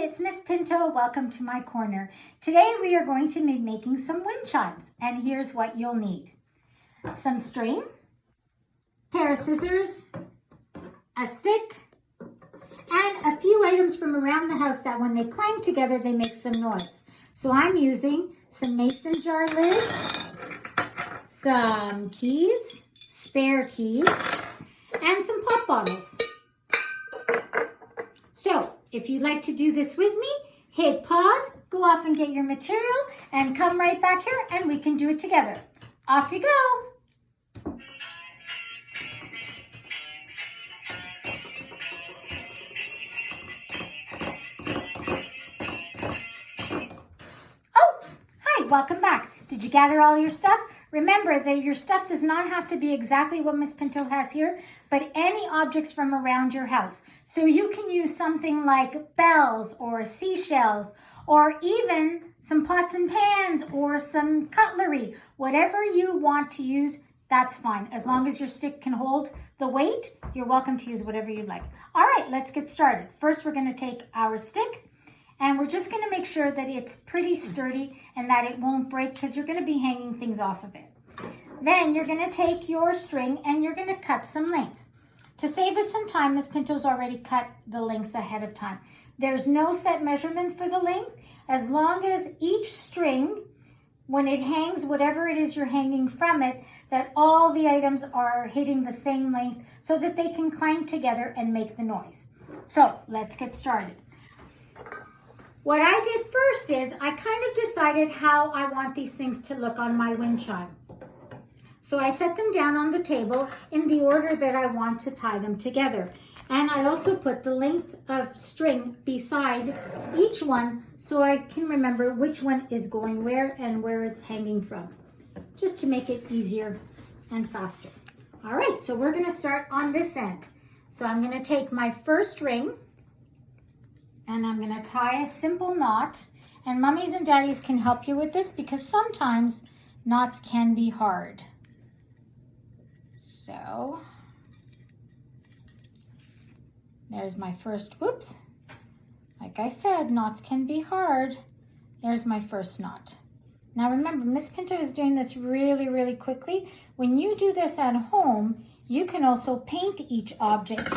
it's Miss Pinto. Welcome to my corner. Today we are going to be making some wind chimes, and here's what you'll need. Some string, pair of scissors, a stick, and a few items from around the house that when they clang together, they make some noise. So I'm using some mason jar lids, some keys, spare keys, and some pop bottles. So, if you'd like to do this with me, hit pause, go off and get your material, and come right back here and we can do it together. Off you go! Oh, hi, welcome back. Did you gather all your stuff? Remember that your stuff does not have to be exactly what Miss Pinto has here, but any objects from around your house. So you can use something like bells or seashells or even some pots and pans or some cutlery. Whatever you want to use, that's fine. As long as your stick can hold the weight, you're welcome to use whatever you'd like. All right, let's get started. First, we're going to take our stick and we're just going to make sure that it's pretty sturdy and that it won't break because you're going to be hanging things off of it. Then you're going to take your string and you're going to cut some lengths. To save us some time, Miss Pinto's already cut the lengths ahead of time. There's no set measurement for the length. As long as each string, when it hangs, whatever it is you're hanging from it, that all the items are hitting the same length so that they can clang together and make the noise. So let's get started. What I did first is I kind of decided how I want these things to look on my wind chime. So I set them down on the table in the order that I want to tie them together. And I also put the length of string beside each one so I can remember which one is going where and where it's hanging from, just to make it easier and faster. All right, so we're gonna start on this end. So I'm gonna take my first ring and I'm gonna tie a simple knot. And mummies and daddies can help you with this because sometimes knots can be hard. So, there's my first, whoops. Like I said, knots can be hard. There's my first knot. Now remember, Miss Pinto is doing this really, really quickly. When you do this at home, you can also paint each object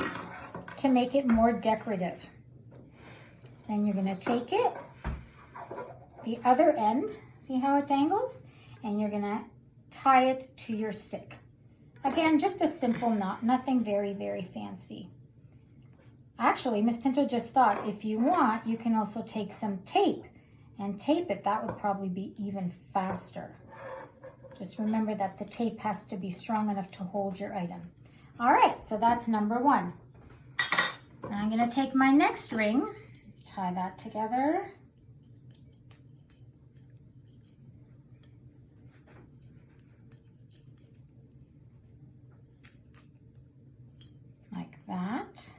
to make it more decorative. Then you're gonna take it, the other end, see how it dangles? And you're gonna tie it to your stick. Again, just a simple knot, nothing very, very fancy. Actually, Miss Pinto just thought if you want, you can also take some tape and tape it. That would probably be even faster. Just remember that the tape has to be strong enough to hold your item. All right, so that's number one. Now I'm gonna take my next ring, tie that together. Like that.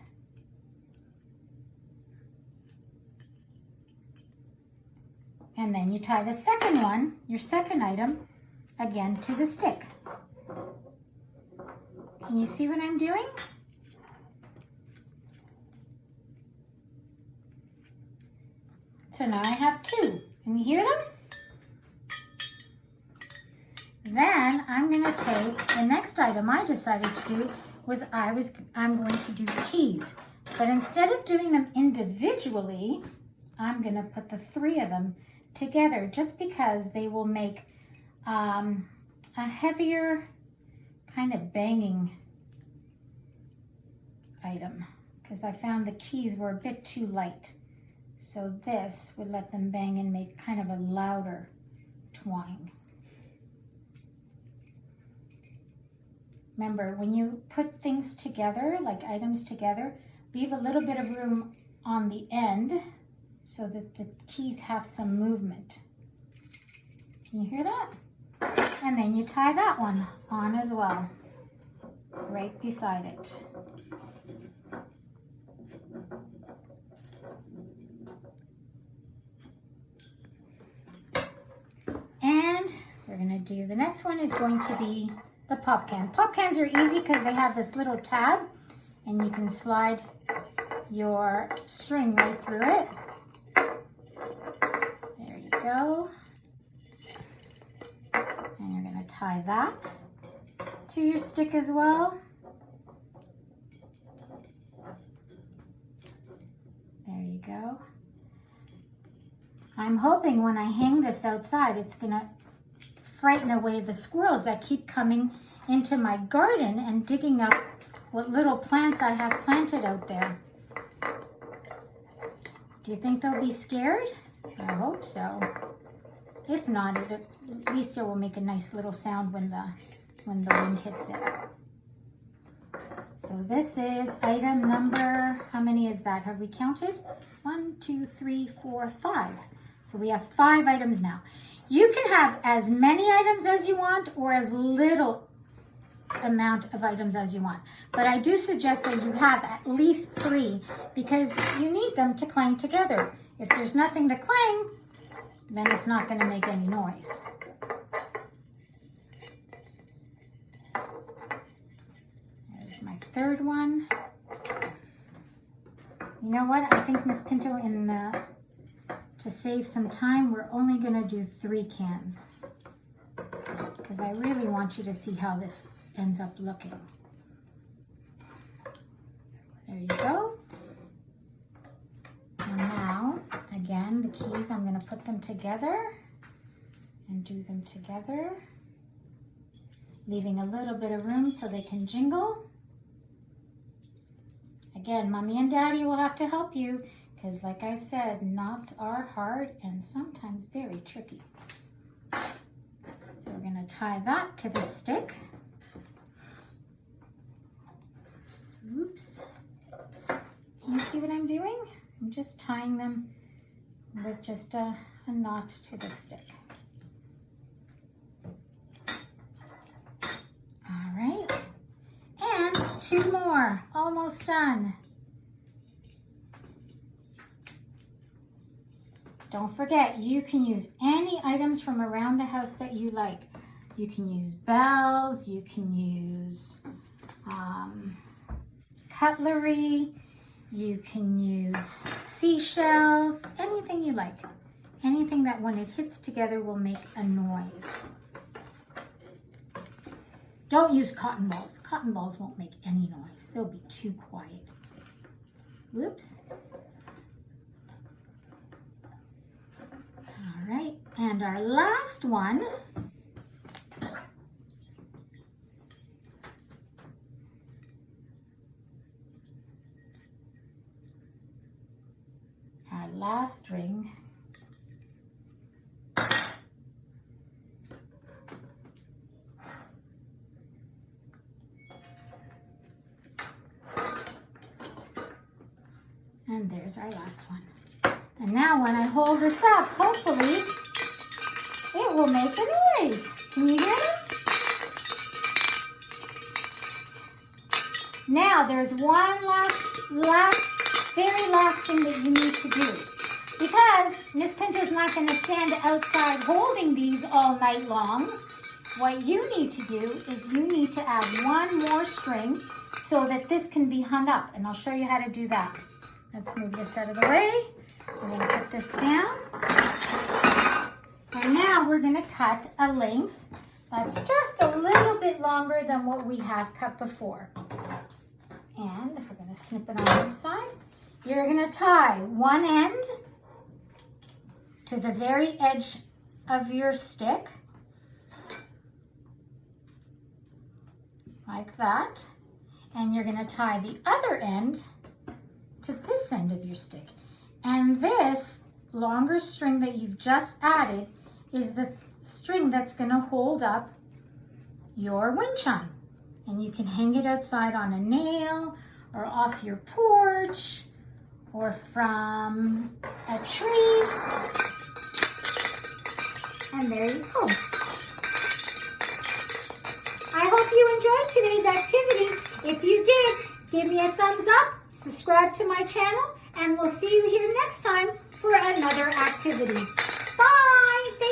And then you tie the second one, your second item, again to the stick. Can you see what I'm doing? So now I have two. Can you hear them? Then I'm going to take the next item I decided to do was I'm going to do keys. But instead of doing them individually, I'm going to put the three of them together just because they will make a heavier kind of banging item because I found the keys were a bit too light. So this would let them bang and make kind of a louder twang. Remember, when you put things together, like items together, leave a little bit of room on the end so that the keys have some movement. Can you hear that? And then you tie that one on as well, right beside it. And we're gonna do, the next one is going to be the pop can. Pop cans are easy because they have this little tab and you can slide your string right through it go. And you're going to tie that to your stick as well. There you go. I'm hoping when I hang this outside, it's going to frighten away the squirrels that keep coming into my garden and digging up what little plants I have planted out there. Do you think they'll be scared? I hope so. If not, at least it will make a nice little sound when the wind hits it. So this is item number, how many is that? Have we counted? 1, 2, 3, 4, 5. So we have 5 items now. You can have as many items as you want or as little amount of items as you want. But I do suggest that you have at least 3 because you need them to clang together. If there's nothing to clang, then it's not going to make any noise. There's my third one. You know what? I think Miss Pinto, to save some time, we're only going to do 3 cans because I really want you to see how this ends up looking. There you go. And now, again, the keys, I'm going to put them together and do them together, leaving a little bit of room so they can jingle. Again, Mommy and Daddy will have to help you because, like I said, knots are hard and sometimes very tricky. So we're going to tie that to the stick. Oops. Can you see what I'm doing? I'm just tying them with just a knot to the stick. All right. And 2 more. Almost done. Don't forget, you can use any items from around the house that you like. You can use bells, you can use cutlery, you can use seashells, anything you like. Anything that when it hits together will make a noise. Don't use cotton balls. Cotton balls won't make any noise. They'll be too quiet. Whoops. All right, and our last one. Our last ring. And there's our last one. And now when I hold this up, hopefully it will make a noise. Can you hear it? Now there's one very last thing that you need to do. Because Miss Pinto's not going to stand outside holding these all night long, what you need to do is you need to add one more string so that this can be hung up. And I'll show you how to do that. Let's move this out of the way. We're going to put this down. And now we're going to cut a length that's just a little bit longer than what we have cut before. And if we're going to snip it on this side, you're going to tie one end to the very edge of your stick, like that. And you're going to tie the other end to this end of your stick. And this longer string that you've just added is the string that's going to hold up your wind chime. And you can hang it outside on a nail or off your porch or from a tree. And there you go. I hope you enjoyed today's activity. If you did, give me a thumbs up, subscribe to my channel, and we'll see you here next time for another activity.